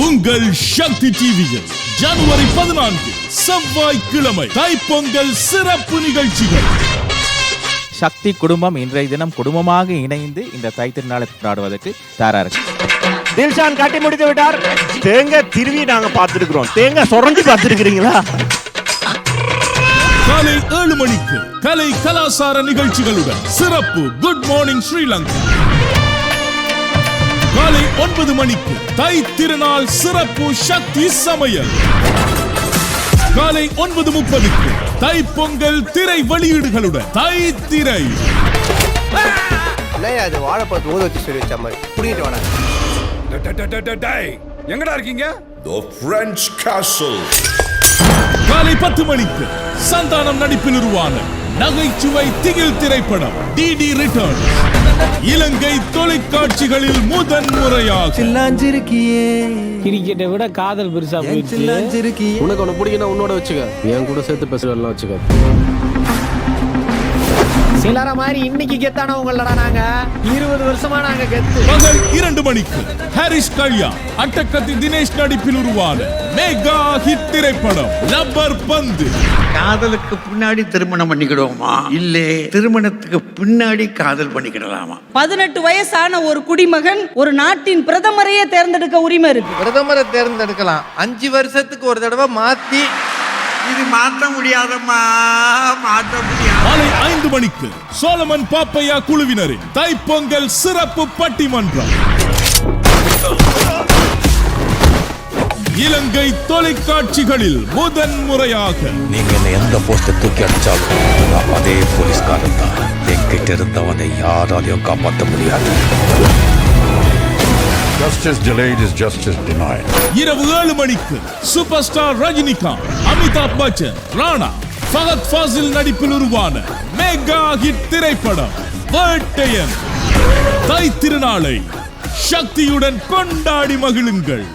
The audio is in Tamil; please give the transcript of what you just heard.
உங்கள் சக்தி டிவியில் ஜனவரி 14 செவ்வாய்க்கிழமை தைப்பொங்கல் சிறப்பு நிகழ்ச்சிகள். சக்தி குடும்பம் இன்றைய தினம் குடும்பமாக இணைந்து இந்த தை திருநாளை கொண்டாடுவதற்கு தயாராக தில்ஷான் காட்டி முடித்து விட்டார். தேங்காய் திருவி நாங்க பார்த்திருக்கிறோம். தேங்காய் சொரண்டி பார்த்திருக்கிறீங்களா? காலை 7 மணிக்கு கலை கலாசார நிகழ்ச்சிகளுடன் சிறப்பு குட் மார்னிங் ஸ்ரீலங்கா. காலை 9 மணிக்கு தை திருநாள் சிறப்பு சக்தி சமையல். காலை 9:30க்கு தை பொங்கல் திரை வெளியீடுகளுடன் தை திரை. வாழைப்பழத்தை ஊத வச்சு சொல்லி வச்ச மாதிரி புடிங்கிட்டு வாடா. எங்கடா இருக்கீங்க? The French Castle. காலை 10 மணிக்கு சந்தானம் நடிப்பில் உருவான நகைச்சுவை திகில் திரைப்படம் டிடி ரிட்டர்ன். இலங்கை தொலைக்காட்சிகளில் முதன் முறையாக கிரிக்கெட்டை விட காதல் பெருசா போயிடுச்சு. உனக்கு ஒன்று பிடிக்கணும், உன்னோட வச்சுக்க, என் கூட சேர்த்து பேசுறதெல்லாம் வச்சுக்க. சிலர மாதிரி இன்னைக்கு கெத்தானவங்களடா நாங்க. 20 வருஷமா நாங்க கெத்து. பகல் 2 மணிக்கு ஹாரிஸ் கல்யா அட்டக்கத்தி தினேஷ் நடிப்பில் உருவான மெகா ஹிட் திரைப்படம் லப்பர் பந்து. காதலுக்கு பின்னாடி திருமணம் பண்ணிக்கிடுவோமா, இல்ல திருமணத்துக்கு பின்னாடி காதல் பண்ணிக்கிடலாமா? 18 வயசான ஒரு குடிமகன் ஒரு நாட்டின் பிரதமரையே தேர்ந்தெடுக்க உரிமை இருக்கு. பிரதமரை தேர்ந்தெடுக்கலாம். 5 வருஷத்துக்கு ஒரு தடவை மாத்தி. இது மாற்ற முடியாதம்மா, மாற்ற முடியாது. மாலை 5 மணிக்கு சோலமன் பாப்பையா குழுவினரின் தைப்பொங்கல் சிறப்பு பட்டிமன்றம். இலங்கை தொலைக்காட்சிகளில் முதன் முறையாக. நீங்க என்ன எந்த போஸ்ட தூக்கி அடிச்சாலும் நான் அதே போலீஸ்காரன் தான். என்கிட்ட இருந்தவனை யாராலையும் காப்பாற்ற முடியாது. Justice delayed is justice denied. இரவு 7 மணிக்கு சூப்பர் ஸ்டார் ரஜினிகாந்த், அமிதாப் பச்சன், ராணா, ஃபஹத் ஃபாசில் நடிப்பில் உருவான மெகா ஹிட் திரைப்படம் வேட்டையன். தை திருநாளை சக்தியுடன் கொண்டாடி மகிழுங்கள்.